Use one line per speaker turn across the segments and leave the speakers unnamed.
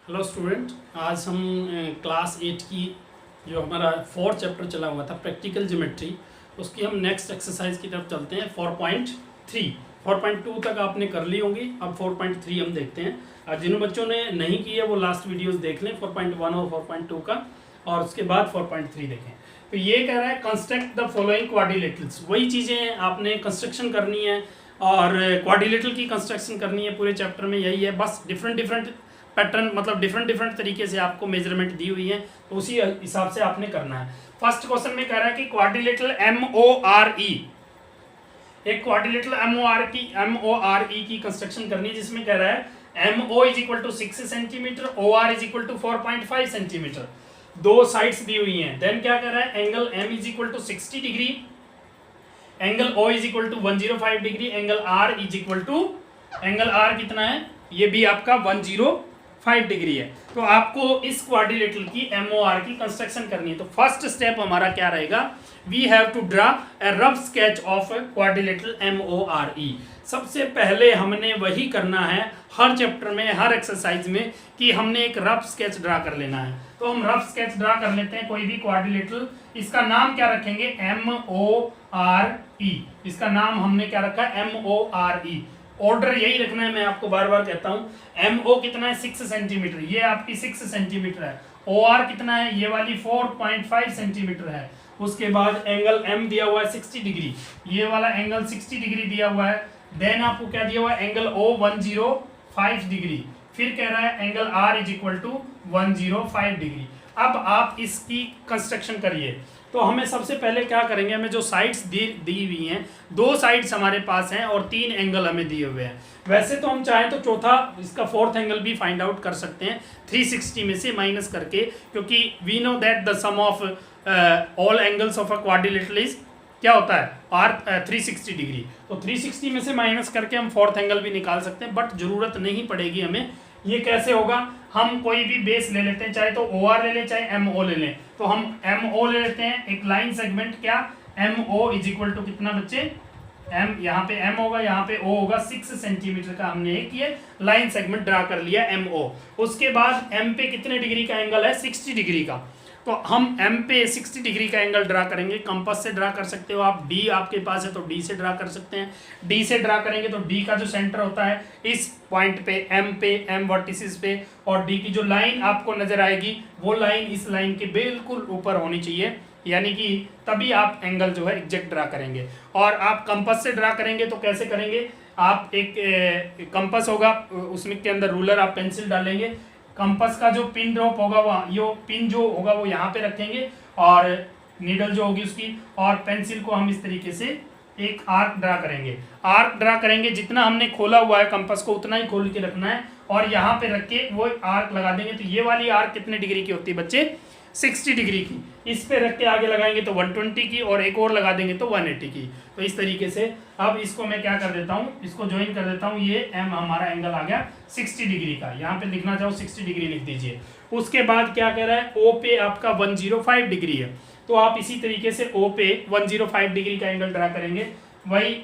Hello student, आज हम class 8 की जो हमारा 4th चैप्टर चला हुआ था प्रैक्टिकल ज्योमेट्री, उसकी हम नेक्स्ट एक्सरसाइज की तरफ चलते हैं। 4.3 4.2 तक आपने कर ली होंगी, अब 4.3 हम देखते हैं। और जिन बच्चों ने नहीं की है वो लास्ट वीडियोस देख लें 4.1 और 4.2 का, और उसके बाद 4.3 देखें। तो ये कह रहा है कंस्ट्रक्ट द फॉलोइंग क्वाड्रिलेटरल्स। वही चीज़ें आपने कंस्ट्रक्शन करनी है और क्वाड्रिलेटरल की कंस्ट्रक्शन करनी है। पूरे चैप्टर में यही है, बस डिफरेंट डिफरेंट पैटर्न, मतलब डिफरेंट डिफरेंट तरीके से आपको मेजरमेंट दी हुई है, तो उसी हिसाब से आपने करना है। फर्स्ट क्वेश्चन में कह रहा है कि क्वाड्रिलेटरल MORE, एक क्वाड्रिलेटरल MORE की कंस्ट्रक्शन करनी है, जिसमें कह रहा है MO is equal to 6 centimetre, OR is equal to 4.5 centimetre, दो साइड्स दी हुई हैं। देन क्या कर रहा है, angle M is equal to 60 degree, angle O is equal to 105 degree, angle R is equal to, angle R कितना है, ये भी आपका 105 डिग्री है। तो आपको इस क्वाड्रिलेटरल की MOR की कंस्ट्रक्शन करनी है। तो फर्स्ट स्टेप हमारा क्या रहेगा, we have to draw a rough sketch of quadrilateral MORE। सबसे पहले हमने वही करना है हर चैप्टर में, हर एक्सरसाइज में, कि हमने एक रफ स्केच ड्रा कर लेना है। तो हम रफ स्केच ड्रा कर लेते हैं कोई भी क्वाड्रिलेटरल। इसका नाम क्या रखेंगे, MORE। इसका नाम हमने क्या रखा है, MORE। ऑर्डर यही रखना है, मैं आपको बार बार कहता हूं। MO कितना है, 6 सेंटीमीटर, ये आपकी 6 सेंटीमीटर है। OR कितना है, ये वाली 4.5 सेंटीमीटर है। उसके बाद एंगल M दिया हुआ है 60 डिग्री, ये वाला एंगल 60 डिग्री दिया हुआ है। देन आपको क्या दिया हुआ है, एंगल O 105 डिग्री। फिर कह रहा है angle R is equal to 105 degree. अब आप इसकी कंस्ट्रक्शन करिए। तो हमें सबसे पहले क्या करेंगे, हमें जो साइड्स दी हुई हैं, दो साइड्स हमारे पास हैं और 3 एंगल हमें दिए हुए हैं। वैसे तो हम चाहें तो चौथा, इसका 4th एंगल भी फाइंड आउट कर सकते हैं 360 में से माइनस करके, क्योंकि we know that the sum of all angles of a quadrilateral is क्या होता है, R 360 डिग्री। तो 360 में से माइनस करके हम 4th एंगल भी निकाल सकते हैं, बट जरूरत नहीं पड़ेगी हमें। ये कैसे होगा, हम कोई भी बेस ले लेते हैं, चाहे तो OR ले लें चाहे MO ले लें। तो हम MO ले लेते हैं, एक लाइन सेगमेंट, क्या MO इज इक्वल टू कितना बच्चे, M, यहाँ पे M होगा, यहाँ पे O होगा। 6 सेंटीमीटर का हमने एक ये लाइन सेगमेंट ड्रा कर लिया MO। उसके बाद M पे कितने डिग्री का एंगल है, 60 डिग्री का। तो हम M पे 60 डिग्री का एंगल ड्रा करेंगे। कंपास से ड्रा कर सकते हो आप, D आपके पास है तो D से ड्रा कर सकते हैं। D से ड्रा करेंगे तो D का जो सेंटर होता है इस पॉइंट पे M वर्टिसेस पे, और D की जो लाइन आपको नजर आएगी वो लाइन इस लाइन के बिल्कुल ऊपर होनी चाहिए, यानी कि तभी आप एंगल जो है एग्जैक्ट ड्रा करेंगे। और आप कंपास से ड्रा करेंगे तो कैसे करेंगे, आप एक कंपास होगा, उसमें के अंदर रूलर, आप पेंसिल डालेंगे, कंपास का जो पिन ड्रॉप होगा वो, यो पिन जो होगा वो यहाँ पे रखेंगे, और नीडल जो होगी उसकी, और पेंसिल को हम इस तरीके से एक आर्क ड्रा करेंगे। आर्क ड्रा करेंगे, जितना हमने खोला हुआ है कंपास को उतना ही खोल के रखना है, और यहाँ पे रख के वो आर्क लगा देंगे। तो ये वाली आर्क कितने डिग्री की होती है बच्चे, 60 डिग्री की। इस पे रख के आगे लगाएंगे तो 120 की, और एक और लगा देंगे तो 180 की। तो इस तरीके से अब इसको मैं क्या कर देता हूँ, इसको ज्वाइन कर देता हूँ। ये M हमारा एंगल आ गया 60 डिग्री का, यहाँ पे लिखना चाहो 60 डिग्री लिख दीजिए। उसके बाद क्या कह रहा है, O पे आपका 105 डिग्री है, तो आप इसी तरीके से O पे 105 डिग्री का एंगल ड्रा करेंगे। वही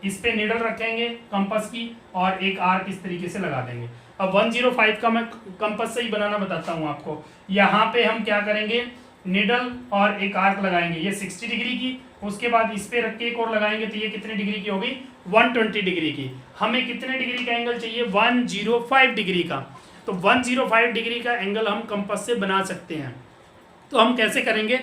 इस पे नीडल रखेंगे कंपास की, और एक आर्क इस तरीके से लगा देंगे। अब 105 का मैं कंपास से ही बनाना बताता हूँ आपको। यहाँ पे हम क्या करेंगे, नीडल और एक आर्क लगाएंगे, ये 60 डिग्री की। उसके बाद इस पे रख के एक और लगाएंगे, तो ये कितने डिग्री की होगी, 120 डिग्री की। हमें कितने डिग्री का एंगल चाहिए, 105 डिग्री का। तो 105 डिग्री का एंगल हम कंपास से बना सकते हैं। तो हम कैसे करेंगे,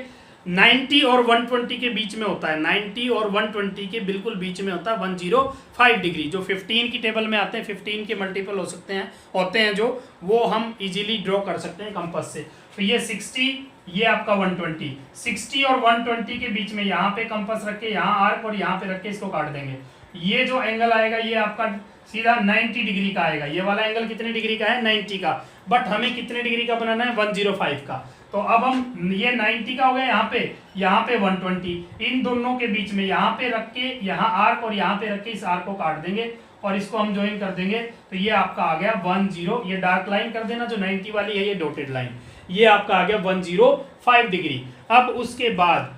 90 और 120 के बीच में होता है, 90 और 120 के बिल्कुल बीच में होता है 105 डिग्री। जो 15 की टेबल में आते हैं, 15 के मल्टीपल हो सकते हैं, होते हैं जो, वो हम इजीली ड्रॉ कर सकते हैं कंपास से। तो ये 60, ये आपका 120, 60 और 120 के बीच में यहाँ पे कंपास रख के, यहाँ आर्क और यहाँ पे रख के इसको काट देंगे। ये जो एंगल आएगा ये आपका सीधा 90 डिग्री का आएगा। ये वाला एंगल कितने डिग्री का है, 90 का, बट हमें कितने डिग्री का बनाना है, 105 का। तो अब हम, ये 90 का हो गया यहाँ पे 120, इन दोनों के बीच में यहाँ पे रख के, यहाँ आर्क और यहाँ पे रख के इस आर्क को काट देंगे, और इसको हम ज्वाइन कर देंगे। तो ये आपका आ गया 10, ये डार्क लाइन कर देना, जो 90 वाली है ये डॉटेड लाइन, ये आपका आ गया 105 डिग्री। अब उसके बाद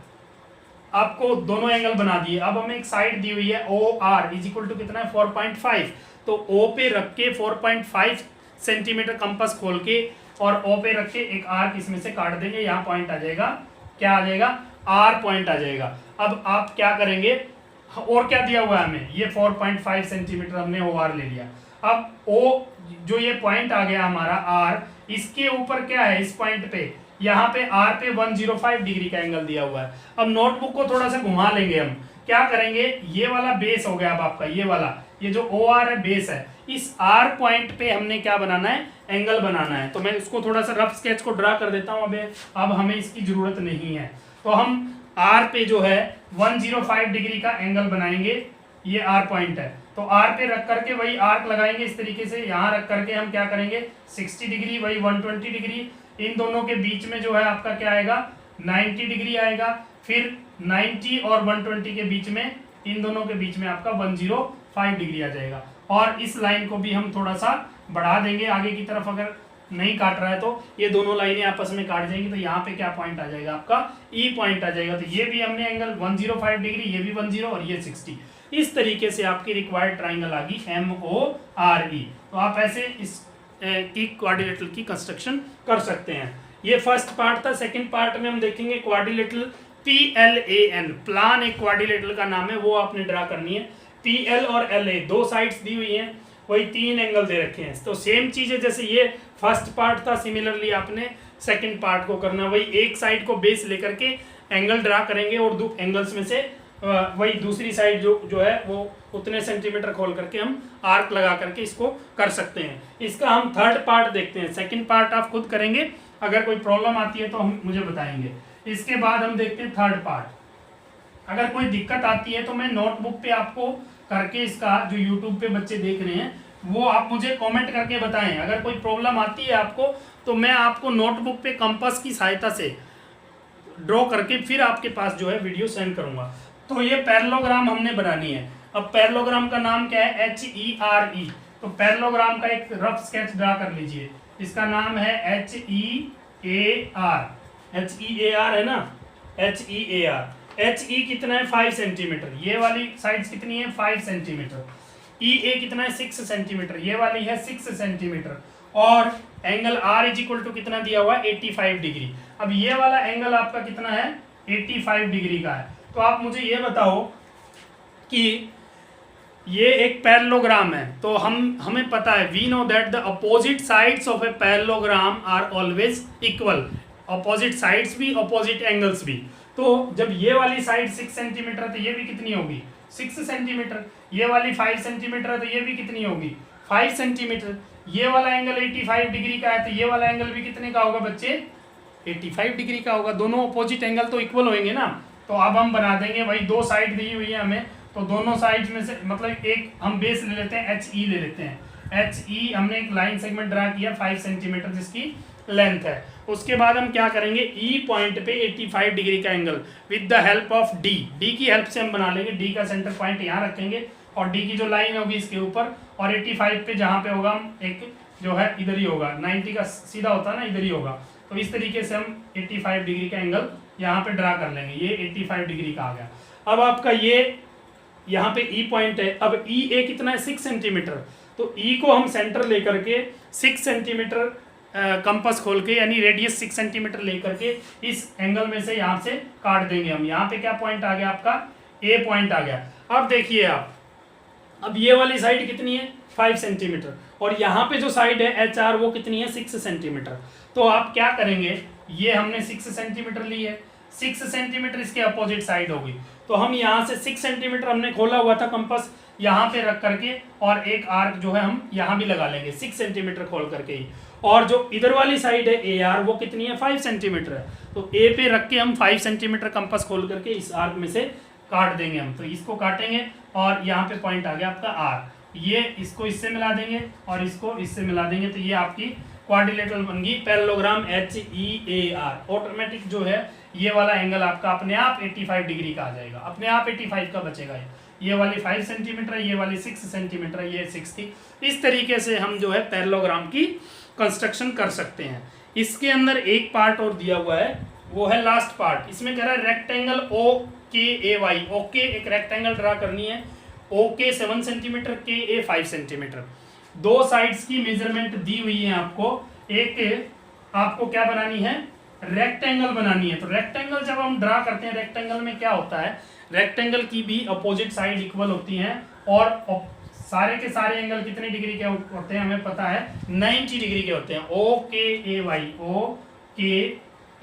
आपको दोनों एंगल बना दिए। अब हमें एक साइड दी हुई है OR इज इक्वल टू कितना है, 4.5। तो O पे रख के 4.5 सेंटीमीटर कंपास खोल के और ओ पे रख के एक आर्क इसमें से काट देंगे, यहाँ पॉइंट आ जाएगा, क्या आ जाएगा, आर पॉइंट आ जाएगा। अब आप क्या करेंगे, और क्या दिया हुआ है हमें, ये 4.5 सेंटीमीटर हमने ओ आर ले लिया। अब ओ जो ये पॉइंट आ गया हमारा आर, इसके ऊपर क्या है, इस पॉइंट पे यहाँ पे आर पे 105 डिग्री का एंगल दिया हुआ है। अब नोटबुक को थोड़ा सा घुमा लेंगे हम, क्या करेंगे, ये वाला बेस हो गया अब आपका, ये वाला, ये जो ओ आर है बेस है, इस आर पॉइंट पे हमने क्या बनाना है, एंगल बनाना है। तो मैं इसको थोड़ा सा रफ स्केच को ड्रा कर देता हूँ, अब हमें इसकी जरूरत नहीं है। तो हम आर पे जो है 105 डिग्री का एंगल बनाएंगे, ये आर पॉइंट है, तो आर पे रख करके वही आर्क लगाएंगे इस तरीके से, यहाँ रख करके हम क्या करेंगे 60 डिग्री, वही 120 डिग्री, इन दोनों के बीच में जो है आपका क्या आएगा 90 डिग्री आएगा, फिर 90 और 120 के बीच में, इन दोनों के बीच में आपका 105 डिग्री आ जाएगा। और इस लाइन को भी हम थोड़ा सा बढ़ा देंगे आगे की तरफ, अगर नहीं काट रहा है तो ये दोनों लाइनें आपस में काट जाएंगी, तो यहाँ पे क्या पॉइंट आ जाएगा आपका, ई पॉइंट आ जाएगा। तो ये भी हमने एंगल 105 डिग्री, ये भी 10 और ये 60, इस तरीके से आपकी रिक्वायर्ड ट्राइंगल आ गई MORE। तो आप ऐसे इस की क्वाड्रिलेटरल की कंस्ट्रक्शन कर सकते हैं। ये फर्स्ट पार्ट था। सेकंड पार्ट में हम देखेंगे क्वाड्रिलेटरल PLAN, प्लान एक क्वाड्रिलेटरल का नाम है, वो आपने ड्रा करनी है। PL और LA दो साइड्स दी हुई हैं, वही 3 एंगल दे रखे हैं। तो सेम चीज़ है, जैसे ये फर्स्ट पार्ट था, सिमिलरली आपने सेकंड पार्ट को करना, वही एक साइड को बेस लेकर के एंगल ड्रा करेंगे और दो एंगल्स में से वही दूसरी साइड जो है वो उतने सेंटीमीटर खोल करके हम आर्क लगा करके इसको कर सकते हैं। इसका हम थर्ड पार्ट देखते हैं, सेकंड पार्ट आप खुद करेंगे, अगर कोई प्रॉब्लम आती है तो हम मुझे बताएंगे। इसके बाद हम देखते हैं थर्ड पार्ट। अगर कोई दिक्कत आती है तो मैं नोटबुक पे आपको करके, इसका जो यूट्यूब पे बच्चे देख रहे हैं वो आप मुझे कमेंट करके बताएं। अगर कोई प्रॉब्लम आती है आपको तो मैं आपको नोटबुक पे कंपास की सहायता से ड्रॉ करके फिर आपके पास जो है वीडियो सेंड करूंगा। तो ये पैरेललोग्राम हमने बनानी है। अब पैरेललोग्राम का नाम क्या है, HERE। तो पैरेललोग्राम का एक रफ स्केच ड्रा कर लीजिए, इसका नाम है HEAR। HEAR है ना, HEAR। HE कितना है 5 सेंटीमीटर, ये वाली साइड्स कितनी है 5 सेंटीमीटर। EA कितना है 6 सेंटीमीटर, ये वाली है 6 सेंटीमीटर। और angle R is equal to कितना दिया हुआ है 85 डिग्री। अब ये वाला एंगल आपका कितना है 85 डिग्री का है। तो आप मुझे ये बताओ कि ये एक पैरेललोग्राम है, तो हमें पता है, we know that the opposite sides of a parallelogram are always equal. Opposite sides भी, अपोजिट एंगल्स भी। तो जब ये वाली साइड 6 सेंटीमीटर तो ये भी कितनी होगी 6 सेंटीमीटर, ये वाली 5 सेंटीमीटर है तो ये भी कितनी होगी 5 सेंटीमीटर। ये वाला एंगल 85 डिग्री का है तो ये वाला एंगल भी कितने का होगा बच्चे 85 डिग्री का होगा। दोनों अपोजिट एंगल तो इक्वल होंगे ना। तो अब हम बना देंगे, वही दो साइड दी हुई है हमें, तो दोनों साइड में से मतलब एक हम बेस ले लेते हैं, HE ले लेते हैं। HE हमने एक लाइन सेगमेंट ड्रा किया 5 सेंटीमीटर जिसकी लेंथ है। उसके बाद हम क्या करेंगे, E पॉइंट पे 85 डिग्री का angle with the help of D की हेल्प से हम बना लेंगे। D का सेंटर पॉइंट यहाँ रखेंगे और D की जो लाइन होगी इसके ऊपर, और 85 पे जहाँ पे होगा हम एक जो है इधर ही होगा, 90 का सीधा होता है ना, इधर ही होगा। तो इस तरीके से हम 85 डिग्री का एंगल यहाँ पे ड्रा कर लेंगे। ये 85 डिग्री का आ गया। अब आपका ये यहाँ पे E पॉइंट है। अब EA कितना है 6 सेंटीमीटर। तो E को हम सेंटर लेकर के 6 सेंटीमीटर कंपास खोल के, यानी रेडियस 6 सेंटीमीटर लेकर के इस एंगल में से यहाँ से काट देंगे हम। यहाँ पे क्या पॉइंट आ गया आपका A पॉइंट आ गया। अब देखिए आप, अब ये वाली साइड कितनी है 5 सेंटीमीटर और यहाँ पे जो साइड है HR वो कितनी है 6 सेंटीमीटर। तो आप क्या करेंगे, ये हमने 6 सेंटीमीटर ली है, 6 सेंटीमीटर इसके अपोजिट साइड होगी। तो हम यहाँ से 6 सेंटीमीटर हमने खोला हुआ था कंपास, यहाँ पे रख करके और एक आर्क जो है हम यहाँ भी लगा लेंगे 6 सेंटीमीटर खोल करके ही। और जो इधर वाली साइड है AR वो कितनी है 5 सेंटीमीटर है। तो A पे रख के हम 5 सेंटीमीटर कंपास खोल करके इस आर्क में से काट देंगे हम। तो इसको काटेंगे और यहाँ पे पॉइंट आ गया आपका R। ये इसको इससे मिला देंगे और इसको इससे मिला देंगे, तो ये आपकी क्वाड्रिलेटरल बन गई पैरेललोग्राम HEAR। ऑटोमेटिक जो है ये वाला एंगल आपका अपने आप 85 डिग्री का आ जाएगा, अपने आप 85 का बचेगा। ये वाली 5 सेंटीमीटर है, ये वाली 6 सेंटीमीटर है, ये 6 थी। इस तरीके से हम जो है पैरेललोग्राम की कंस्ट्रक्शन कर सकते हैं। इसके अंदर एक पार्ट और दिया हुआ है, वो है लास्ट पार्ट। इसमें कह रहा है रेक्टेंगल OKAY। ओके एक रेक्टेंगल ड्रा करनी है, OK 7 सेंटीमीटर, KA 5 सेंटीमीटर। दो साइड्स की मेजरमेंट दी हुई है आपको, एक आपको क्या बनानी है, रेक्टेंगल बनानी है। तो रेक्टेंगल जब हम ड्रा करते हैं, रेक्टेंगल में क्या होता है, रेक्टेंगल की भी अपोजिट साइड इक्वल होती हैं और सारे के सारे एंगल कितने डिग्री के होते हैं हमें पता है, 90 डिग्री के होते हैं। ओ के ए वाई, ओ के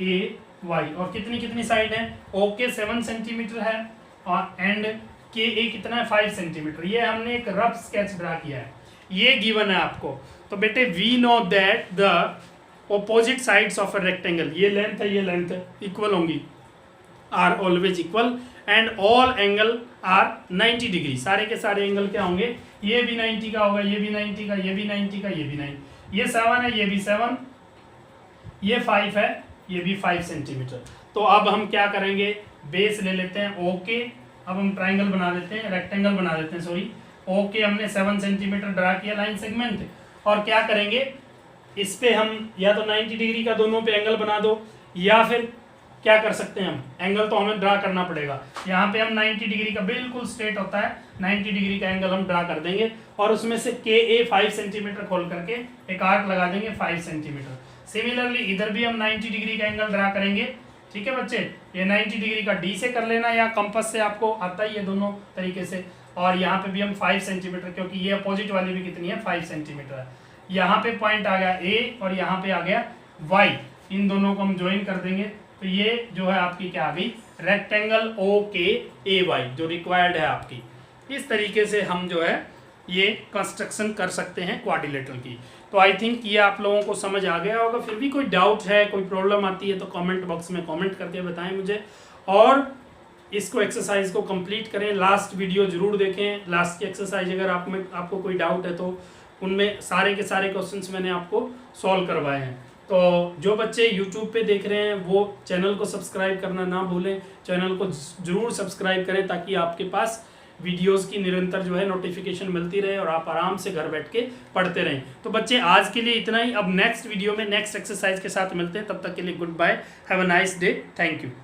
ए वाई, और कितनी कितनी साइड है, ओ के 7 सेंटीमीटर है और एंड के ए कितना है 5 सेंटीमीटर। ये हमने एक रफ स्केच ड्रा किया है, ये गिवन है आपको। तो बेटे we know that the opposite sides of a rectangle, ये लेंथ है ये लेंथ इक्वल होंगी, are always equal and all angle are 90 degree. सारे के सारे एंगल क्या होंगे, ये भी 90 का होगा, ये भी 90 का, ये भी 90 का, ये भी 90, ये 7 है, ये भी 7, ये 5 है, ये भी 5 सेंटीमीटर। तो अब हम क्या करेंगे, बेस ले लेते हैं ओके, अब हम ट्राइंगल बना देते हैं, रेक्टेंगल बना देते हैं सॉरी। ओके हमने 7 सेंटीमीटर ड्रा किया लाइन सेगमेंट, और क्या करेंगे इस पे हम या तो 90 डिग्री का दोनों पे एंगल बना दो, या फिर क्या कर सकते हैं हम, एंगल तो हमें ड्रा करना पड़ेगा। यहाँ पे हम 90 डिग्री का बिल्कुल स्ट्रेट होता है, 90 डिग्री का एंगल हम ड्रा कर देंगे और उसमें से के ए 5 सेंटीमीटर खोल करके एक आर्क लगा देंगे 5 सेंटीमीटर। सिमिलरली इधर भी हम 90 डिग्री का एंगल ड्रा करेंगे, ठीक है बच्चे। ये 90 डिग्री का डी से कर लेना या कंपास से, आपको आता ही है दोनों तरीके से। और यहाँ पे भी हम 5 सेंटीमीटर, क्योंकि ये अपोजिट वाली भी कितनी है 5 सेंटीमीटर है। यहाँ पे पॉइंट आ गया ए और यहाँ पे आ गया वाई, इन दोनों को हम ज्वाइन कर देंगे। तो ये जो है आपकी क्या आ गई, रेक्टेंगल ओ के ए वाई जो रिक्वायर्ड है आपकी। इस तरीके से हम जो है ये कंस्ट्रक्शन कर सकते हैं क्वाड्रिलेटरल की। तो आई थिंक ये आप लोगों को समझ आ गया होगा। फिर भी कोई डाउट है, कोई प्रॉब्लम आती है तो कमेंट बॉक्स में कमेंट करके बताएं मुझे, और इसको एक्सरसाइज को कंप्लीट करें। लास्ट वीडियो जरूर देखें, लास्ट की एक्सरसाइज अगर आपको कोई डाउट है तो उनमें सारे के सारे क्वेश्चंस मैंने आपको सॉल्व करवाए हैं। तो जो बच्चे YouTube पे देख रहे हैं वो चैनल को सब्सक्राइब करना ना भूलें, चैनल को जरूर सब्सक्राइब करें ताकि आपके पास वीडियोस की निरंतर जो है नोटिफिकेशन मिलती रहे और आप आराम से घर बैठ के पढ़ते रहें। तो बच्चे आज के लिए इतना ही, अब नेक्स्ट वीडियो में नेक्स्ट एक्सरसाइज के साथ मिलते हैं, तब तक के लिए good bye, have a nice day, thank you.